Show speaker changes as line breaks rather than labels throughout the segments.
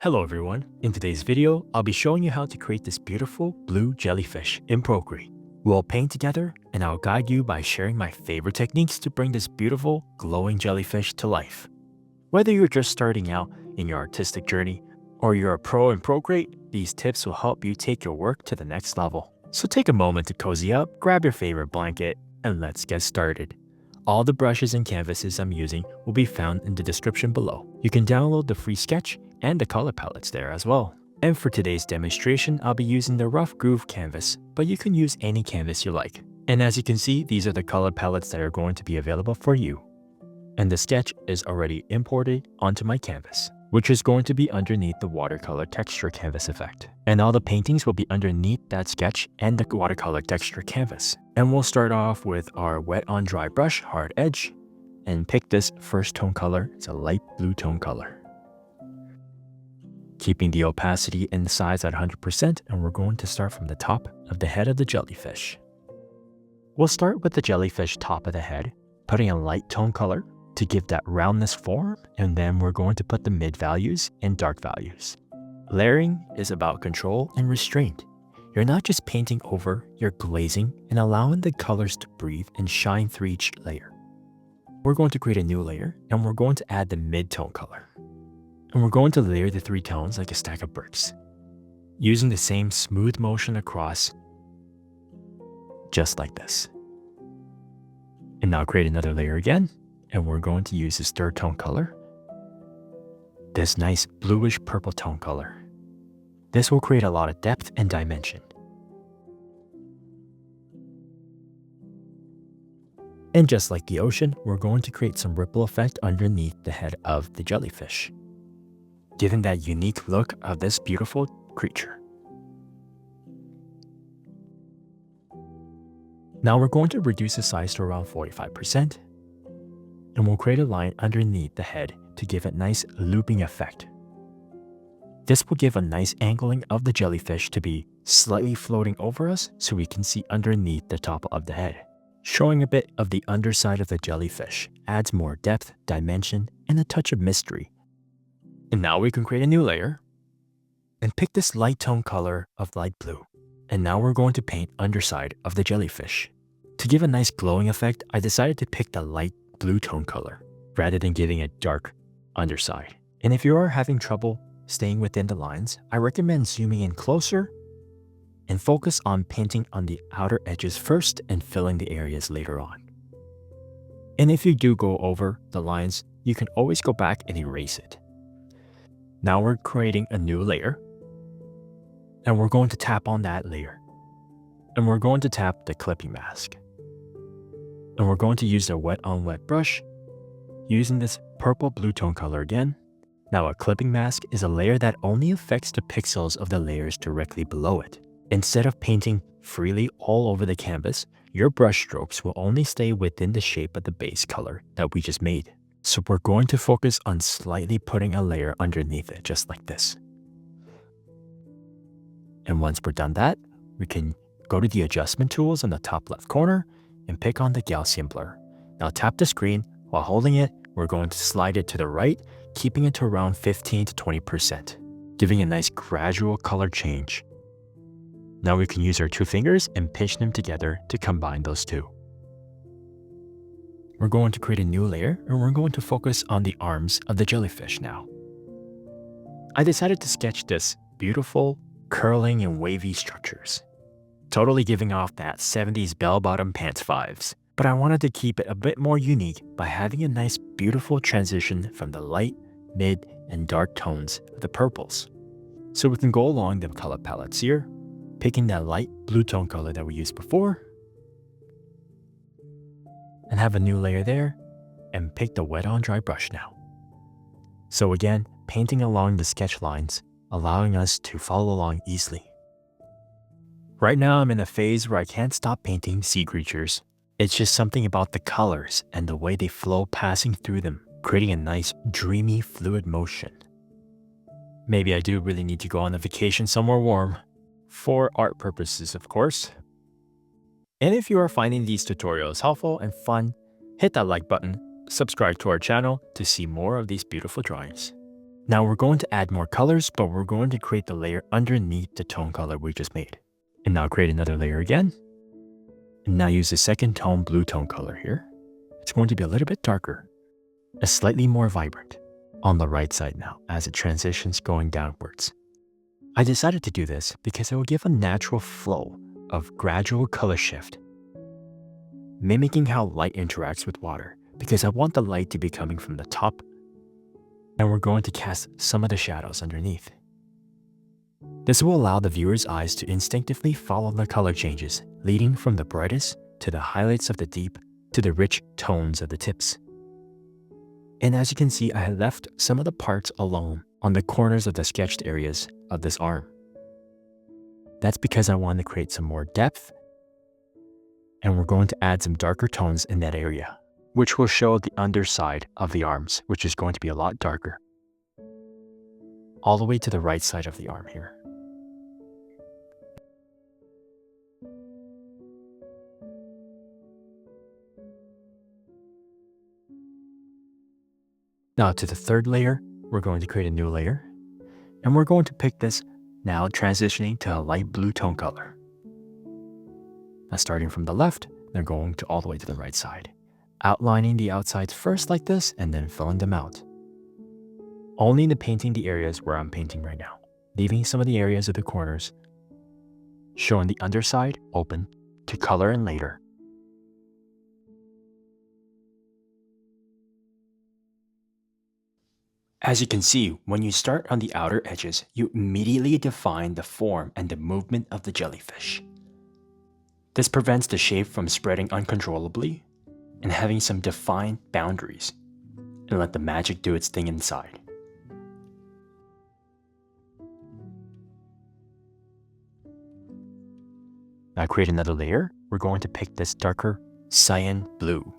Hello everyone, in today's video, I'll be showing you how to create this beautiful blue jellyfish in Procreate. We'll paint together and I'll guide you by sharing my favorite techniques to bring this beautiful, glowing jellyfish to life. Whether you're just starting out in your artistic journey or you're a pro in Procreate, these tips will help you take your work to the next level. So take a moment to cozy up, grab your favorite blanket, and let's get started. All the brushes and canvases I'm using will be found in the description below. You can download the free sketch and the color palettes there as well. And for today's demonstration, I'll be using the Rough Groove canvas, but you can use any canvas you like. And as you can see, these are the color palettes that are going to be available for you. And the sketch is already imported onto my canvas, which is going to be underneath the watercolor texture canvas effect. And all the paintings will be underneath that sketch and the watercolor texture canvas. And we'll start off with our wet on dry brush, hard edge, and pick this first tone color. It's a light blue tone color. Keeping the opacity and size at 100%, and we're going to start from the top of the head of the jellyfish. We'll start with the jellyfish top of the head, putting a light tone color to give that roundness form, and then we're going to put the mid values and dark values. Layering is about control and restraint. You're not just painting over, you're glazing and allowing the colors to breathe and shine through each layer. We're going to create a new layer, and we're going to add the mid-tone color. And we're going to layer the three tones like a stack of bricks, using the same smooth motion across, just like this. And now create another layer again, and we're going to use this third tone color, this nice bluish purple tone color. This will create a lot of depth and dimension. And just like the ocean, we're going to create some ripple effect underneath the head of the jellyfish, giving that unique look of this beautiful creature. Now we're going to reduce the size to around 45%, and we'll create a line underneath the head to give it nice looping effect. This will give a nice angling of the jellyfish to be slightly floating over us so we can see underneath the top of the head. Showing a bit of the underside of the jellyfish adds more depth, dimension, and a touch of mystery. And now we can create a new layer and pick this light tone color of light blue. And now we're going to paint underside of the jellyfish. To give a nice glowing effect, I decided to pick the light blue tone color rather than giving a dark underside. And if you are having trouble staying within the lines, I recommend zooming in closer and focus on painting on the outer edges first and filling the areas later on. And if you do go over the lines, you can always go back and erase it. Now we're creating a new layer, and we're going to tap on that layer, and we're going to tap the clipping mask, and we're going to use the wet on wet brush using this purple blue tone color again. Now a clipping mask is a layer that only affects the pixels of the layers directly below it. Instead of painting freely all over the canvas, your brush strokes will only stay within the shape of the base color that we just made. So we're going to focus on slightly putting a layer underneath it, just like this. And once we're done that, we can go to the adjustment tools in the top left corner and pick on the Gaussian blur. Now tap the screen. While holding it, we're going to slide it to the right, keeping it to around 15 to 20%, giving a nice gradual color change. Now we can use our two fingers and pinch them together to combine those two. We're going to create a new layer, and we're going to focus on the arms of the jellyfish now. I decided to sketch this beautiful, curling and wavy structures, totally giving off that 70s bell-bottom pants vibes. But I wanted to keep it a bit more unique by having a nice, beautiful transition from the light, mid, and dark tones of the purples. So we can go along the color palettes here, picking that light blue tone color that we used before, and have a new layer there, and pick the wet on dry brush now. So again, painting along the sketch lines, allowing us to follow along easily. Right now I'm in a phase where I can't stop painting sea creatures. It's just something about the colors and the way they flow passing through them, creating a nice, dreamy, fluid motion. Maybe I do really need to go on a vacation somewhere warm, for art purposes of course. And if you are finding these tutorials helpful and fun, hit that like button, subscribe to our channel to see more of these beautiful drawings. Now we're going to add more colors, but we're going to create the layer underneath the tone color we just made. And now create another layer again. And now use the second tone blue tone color here. It's going to be a little bit darker, a slightly more vibrant on the right side now as it transitions going downwards. I decided to do this because it will give a natural flow of gradual color shift, mimicking how light interacts with water, because I want the light to be coming from the top, and we're going to cast some of the shadows underneath. This will allow the viewer's eyes to instinctively follow the color changes, leading from the brightest to the highlights of the deep to the rich tones of the tips. And as you can see, I had left some of the parts alone on the corners of the sketched areas of this arm. That's because I wanted to create some more depth, and we're going to add some darker tones in that area, which will show the underside of the arms, which is going to be a lot darker, all the way to the right side of the arm here. Now to the third layer, we're going to create a new layer, and we're going to pick this, now transitioning to a light blue tone color. Now starting from the left, they're going to all the way to the right side, outlining the outsides first like this and then filling them out. Only painting the areas where I'm painting right now, leaving some of the areas of the corners, showing the underside open to color in later. As you can see, when you start on the outer edges, you immediately define the form and the movement of the jellyfish. This prevents the shape from spreading uncontrollably and having some defined boundaries, and let the magic do its thing inside. Now create another layer. We're going to pick this darker cyan blue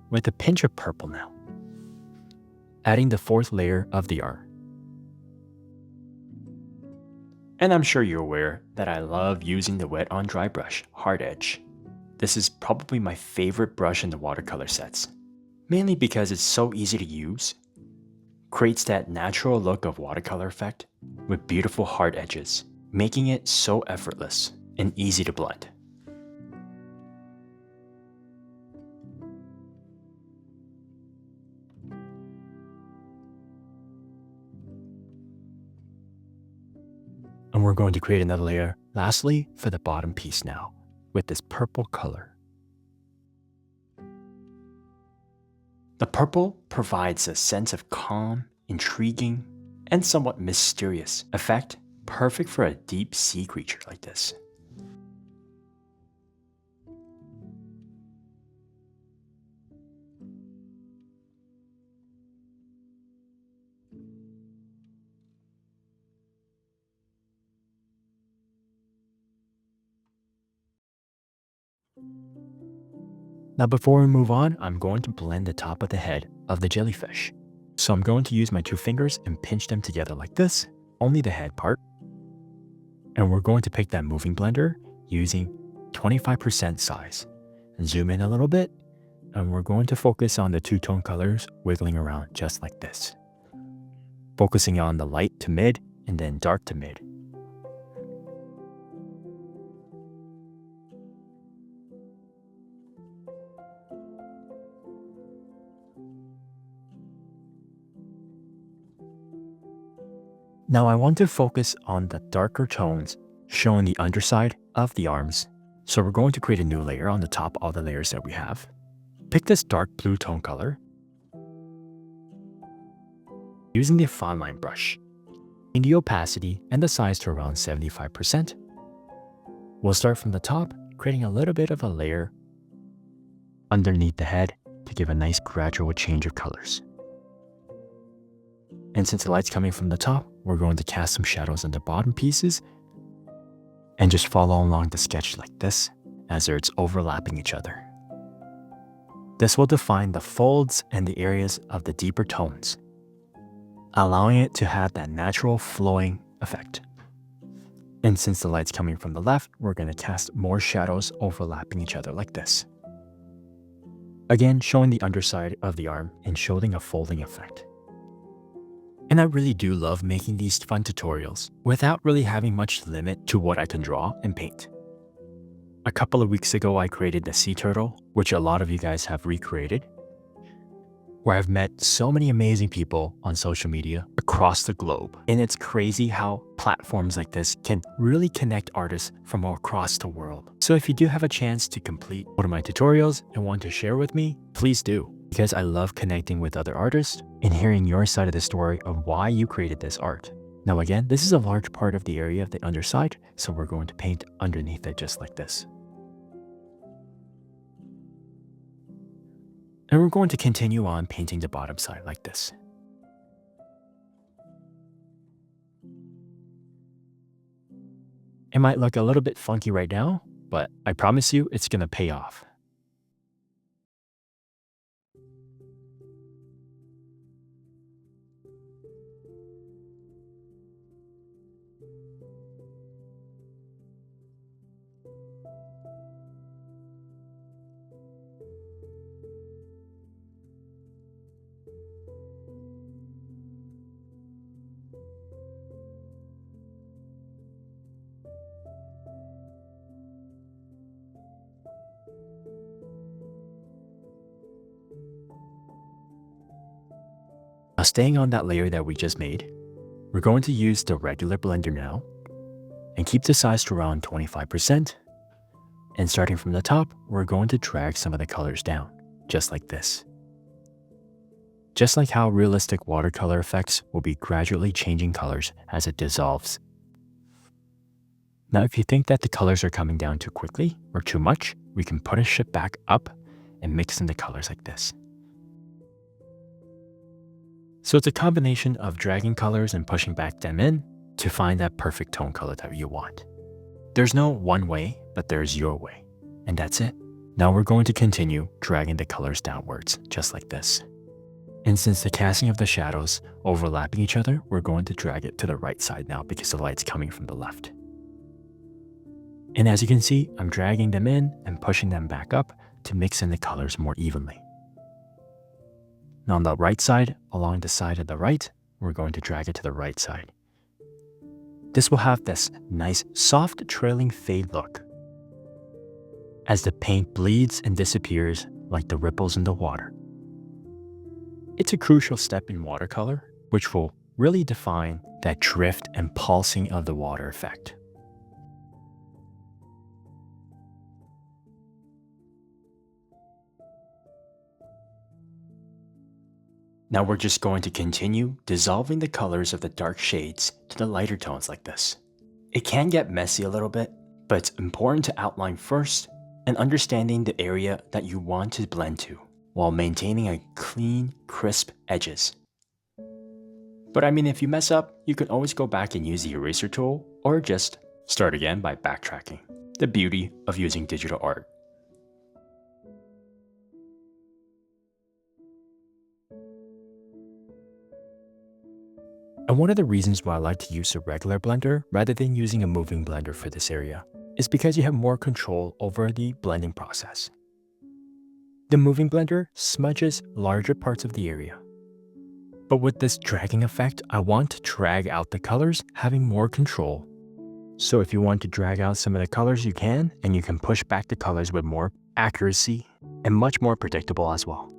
with a pinch of purple now, adding the fourth layer of the art. And I'm sure you're aware that I love using the wet on dry brush, hard edge. This is probably my favorite brush in the watercolor sets, mainly because it's so easy to use, creates that natural look of watercolor effect with beautiful hard edges, making it so effortless and easy to blend. And we're going to create another layer, lastly, for the bottom piece now, with this purple color. The purple provides a sense of calm, intriguing, and somewhat mysterious effect, perfect for a deep sea creature like this. Now before we move on, I'm going to blend the top of the head of the jellyfish. So I'm going to use my two fingers and pinch them together like this, only the head part. And we're going to pick that moving blender using 25% size. And zoom in a little bit, and we're going to focus on the two-tone colors wiggling around just like this. Focusing on the light to mid and then dark to mid. Now I want to focus on the darker tones showing the underside of the arms. So we're going to create a new layer on the top of the layers that we have. Pick this dark blue tone color. Using the fine line brush, in the opacity and the size to around 75%. We'll start from the top, creating a little bit of a layer underneath the head to give a nice gradual change of colors. And since the light's coming from the top, we're going to cast some shadows on the bottom pieces and just follow along the sketch like this as it's overlapping each other. This will define the folds and the areas of the deeper tones, allowing it to have that natural flowing effect. And since the light's coming from the left, we're going to cast more shadows overlapping each other like this. Again, showing the underside of the arm and showing a folding effect. And I really do love making these fun tutorials without really having much limit to what I can draw and paint. A couple of weeks ago, I created the sea turtle, which a lot of you guys have recreated, where I've met so many amazing people on social media across the globe. And it's crazy how platforms like this can really connect artists from across the world. So if you do have a chance to complete one of my tutorials and want to share with me, please do, because I love connecting with other artists and hearing your side of the story of why you created this art. Now again, this is a large part of the area of the underside, so we're going to paint underneath it just like this. And we're going to continue on painting the bottom side like this. It might look a little bit funky right now, but I promise you it's going to pay off. Now staying on that layer that we just made, we're going to use the regular blender now and keep the size to around 25%. And starting from the top, we're going to drag some of the colors down, just like this. Just like how realistic watercolor effects will be gradually changing colors as it dissolves. Now, if you think that the colors are coming down too quickly or too much, we can push it back up and mix in the colors like this. So it's a combination of dragging colors and pushing back them in to find that perfect tone color that you want. There's no one way, but there's your way. And that's it. Now we're going to continue dragging the colors downwards, just like this. And since the casting of the shadows overlapping each other, we're going to drag it to the right side now because the light's coming from the left. And as you can see, I'm dragging them in and pushing them back up to mix in the colors more evenly. Now on the right side, along the side of the right, we're going to drag it to the right side. This will have this nice soft trailing fade look as the paint bleeds and disappears like the ripples in the water. It's a crucial step in watercolor, which will really define that drift and pulsing of the water effect. Now we're just going to continue dissolving the colors of the dark shades to the lighter tones like this. It can get messy a little bit, but it's important to outline first and understanding the area that you want to blend to while maintaining a clean, crisp edges. But I mean, if you mess up, you can always go back and use the eraser tool or just start again by backtracking. The beauty of using digital art. And one of the reasons why I like to use a regular blender rather than using a moving blender for this area is because you have more control over the blending process. The moving blender smudges larger parts of the area. But with this dragging effect, I want to drag out the colors, having more control. So if you want to drag out some of the colors, you can, and you can push back the colors with more accuracy and much more predictable as well.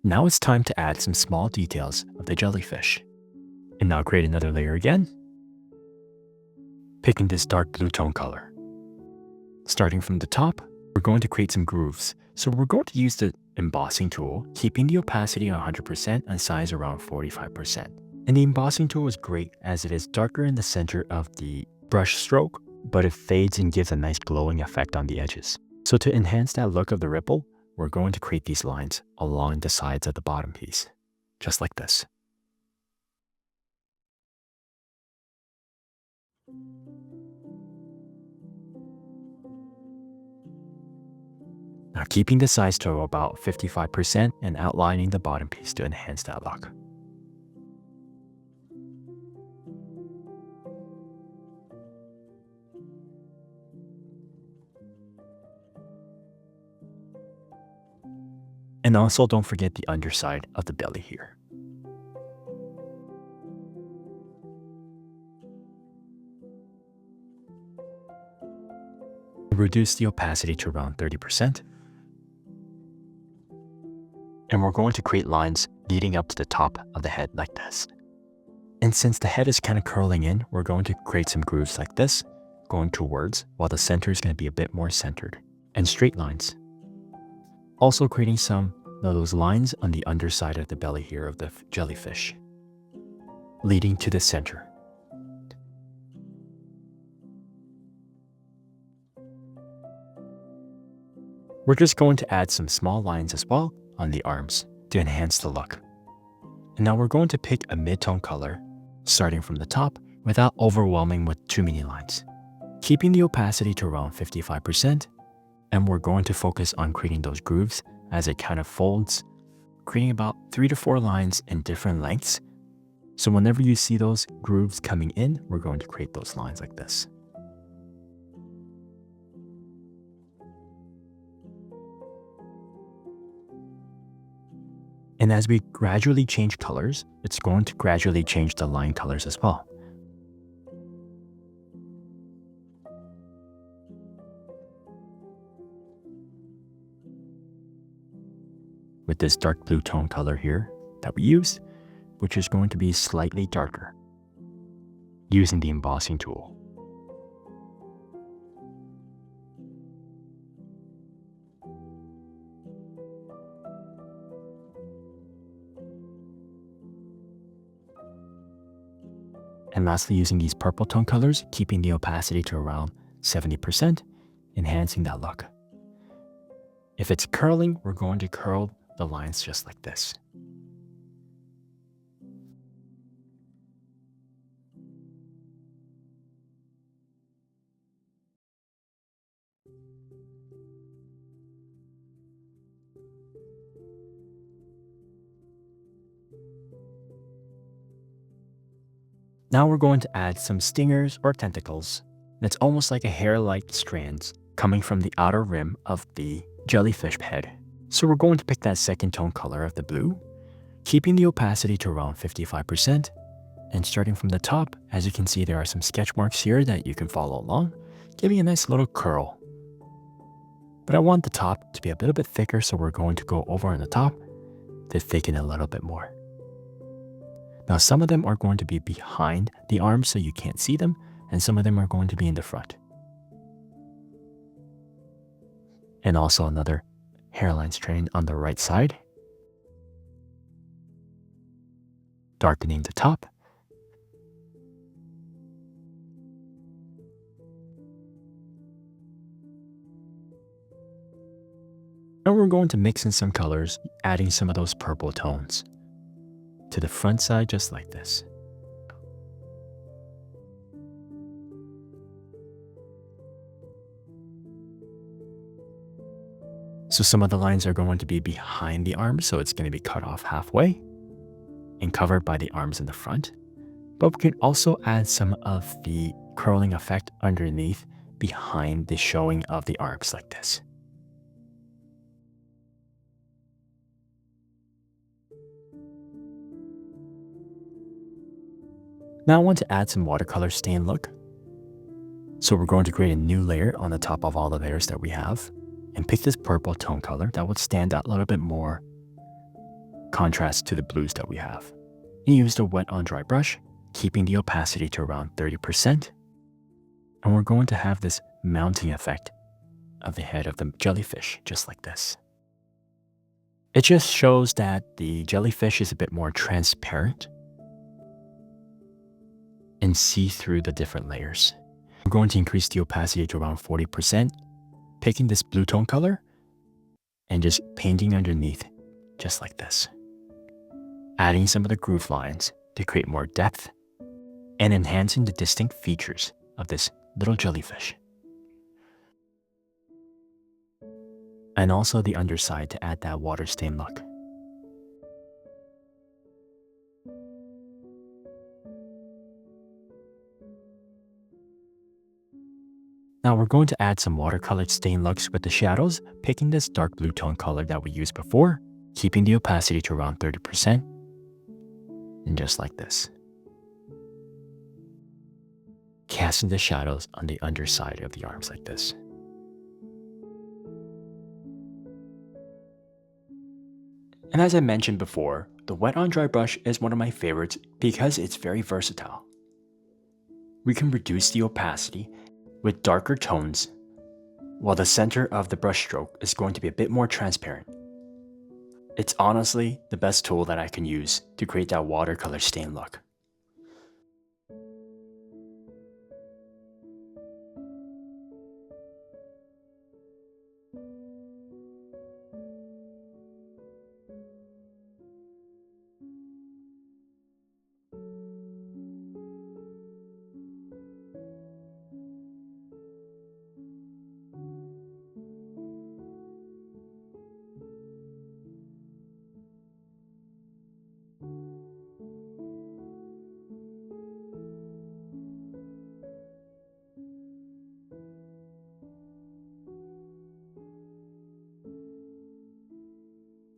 Now it's time to add some small details of the jellyfish. And now create another layer again, picking this dark blue tone color. Starting from the top, we're going to create some grooves. So we're going to use the embossing tool, keeping the opacity on 100% and size around 45%. And the embossing tool is great as it is darker in the center of the brush stroke, but it fades and gives a nice glowing effect on the edges. So to enhance that look of the ripple, we're going to create these lines along the sides of the bottom piece, just like this. Now keeping the size to about 55% and outlining the bottom piece to enhance that look. And also don't forget the underside of the belly here. Reduce the opacity to around 30%. And we're going to create lines leading up to the top of the head like this. And since the head is kind of curling in, we're going to create some grooves like this, going towards, while the center is going to be a bit more centered, and straight lines. Also creating some of those lines on the underside of the belly here of the jellyfish, leading to the center. We're just going to add some small lines as well on the arms to enhance the look. And now we're going to pick a mid-tone color, starting from the top without overwhelming with too many lines. Keeping the opacity to around 55%, and we're going to focus on creating those grooves as it kind of folds, creating about 3 to 4 lines in different lengths. So whenever you see those grooves coming in, we're going to create those lines like this. And as we gradually change colors, it's going to gradually change the line colors as well. With this dark blue tone color here that we use, which is going to be slightly darker, using the embossing tool. And lastly, using these purple tone colors, keeping the opacity to around 70%, enhancing that look. If it's curling, we're going to curl the lines just like this. Now we're going to add some stingers or tentacles. That's almost like a hair-like strands coming from the outer rim of the jellyfish head. So we're going to pick that second tone color of the blue, keeping the opacity to around 55%. And starting from the top, as you can see, there are some sketch marks here that you can follow along, giving a nice little curl. But I want the top to be a little bit thicker, so we're going to go over on the top to thicken it a little bit more. Now some of them are going to be behind the arms so you can't see them, and some of them are going to be in the front. And also another hairline strand on the right side, darkening the top. And we're going to mix in some colors, adding some of those purple tones to the front side just like this. So some of the lines are going to be behind the arms, so it's going to be cut off halfway and covered by the arms in the front. But we can also add some of the curling effect underneath behind the showing of the arms like this. Now I want to add some watercolor stain look. So we're going to create a new layer on the top of all the layers that we have and pick this purple tone color that would stand out a little bit more contrast to the blues that we have. And use the wet on dry brush, keeping the opacity to around 30%. And we're going to have this mounting effect of the head of the jellyfish, just like this. It just shows that the jellyfish is a bit more transparent and see through the different layers. We're going to increase the opacity to around 40%, picking this blue tone color and just painting underneath just like this. Adding some of the groove lines to create more depth and enhancing the distinct features of this little jellyfish. And also the underside to add that water stain look. Now we're going to add some watercolor stain looks with the shadows, picking this dark blue tone color that we used before, keeping the opacity to around 30%, and just like this. Casting the shadows on the underside of the arms like this. And as I mentioned before, the wet on dry brush is one of my favorites because it's very versatile. We can reduce the opacity with darker tones, while the center of the brush stroke is going to be a bit more transparent. It's honestly the best tool that I can use to create that watercolor stain look.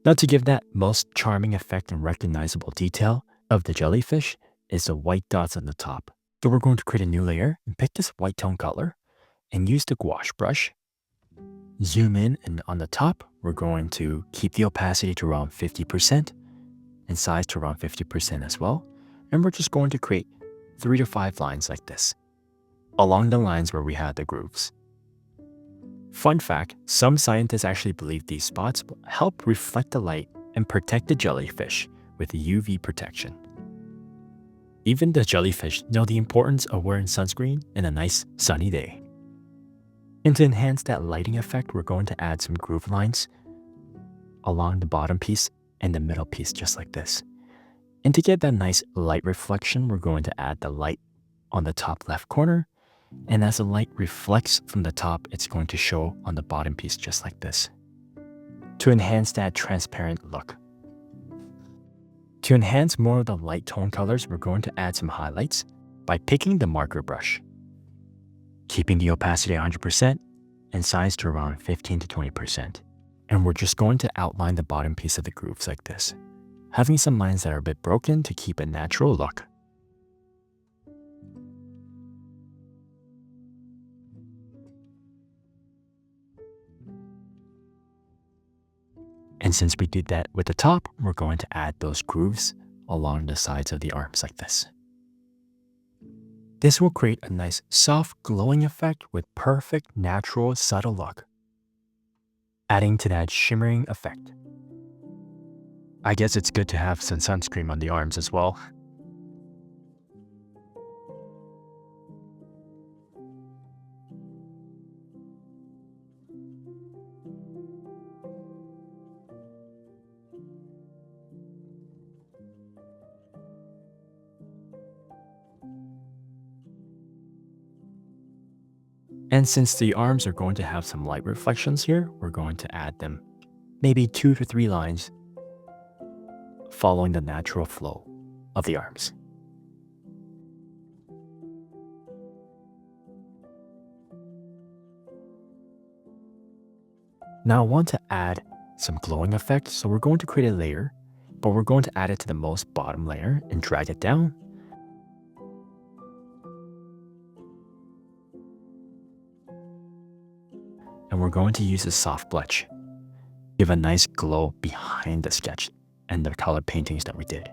Now to give that most charming effect and recognizable detail of the jellyfish is the white dots on the top. So we're going to create a new layer and pick this white tone color and use the gouache brush. Zoom in, and on the top, we're going to keep the opacity to around 50% and size to around 50% as well. And we're just going to create 3 to 5 lines like this, along the lines where we had the grooves. Fun fact, some scientists actually believe these spots will help reflect the light and protect the jellyfish with UV protection. Even the jellyfish know the importance of wearing sunscreen in a nice sunny day. And to enhance that lighting effect, we're going to add some groove lines along the bottom piece and the middle piece just like this. And to get that nice light reflection, we're going to add the light on the top left corner. And as the light reflects from the top, it's going to show on the bottom piece just like this, to enhance that transparent look. To enhance more of the light tone colors, we're going to add some highlights by picking the marker brush, keeping the opacity 100% and size to around 15 to 20%. And we're just going to outline the bottom piece of the grooves like this, having some lines that are a bit broken to keep a natural look. And since we did that with the top, we're going to add those grooves along the sides of the arms like this. This will create a nice soft glowing effect with perfect natural subtle look, adding to that shimmering effect. I guess it's good to have some sunscreen on the arms as well. And since the arms are going to have some light reflections here, we're going to add them maybe 2 to 3 lines following the natural flow of the arms. Now I want to add some glowing effect, so we're going to create a layer, but we're going to add it to the most bottom layer and drag it down. And we're going to use a soft blush, give a nice glow behind the sketch and the color paintings that we did.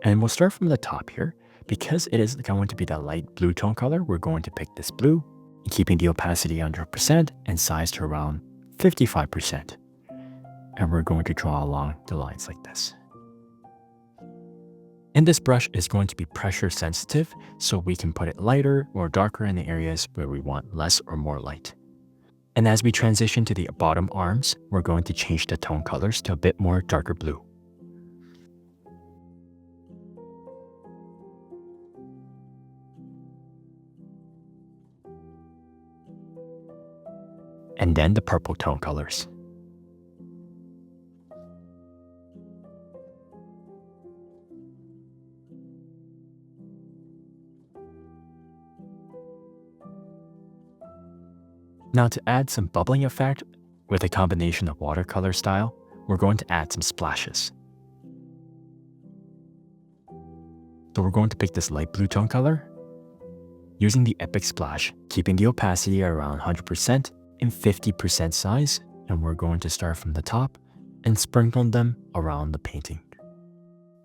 And we'll start from the top here. Because it is going to be that light blue tone color, we're going to pick this blue, keeping the opacity 100% and size to around 55%. And we're going to draw along the lines like this. And this brush is going to be pressure sensitive, so we can put it lighter or darker in the areas where we want less or more light. And as we transition to the bottom arms, we're going to change the tone colors to a bit more darker blue. And then the purple tone colors. Now to add some bubbling effect with a combination of watercolor style, we're going to add some splashes. So we're going to pick this light blue tone color, using the Epic Splash, keeping the opacity around 100% in 50% size, and we're going to start from the top and sprinkle them around the painting.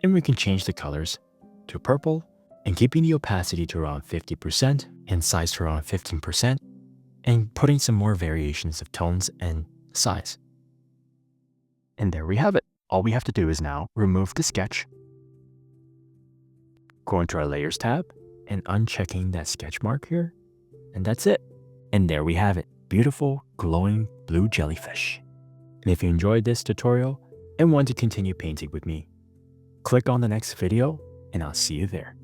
And we can change the colors to purple and keeping the opacity to around 50% and size to around 15%, and putting some more variations of tones and size. And there we have it. All we have to do is now remove the sketch, go into our Layers tab, and unchecking that sketch mark here, and that's it. And there we have it, beautiful, glowing blue jellyfish. And if you enjoyed this tutorial and want to continue painting with me, click on the next video, and I'll see you there.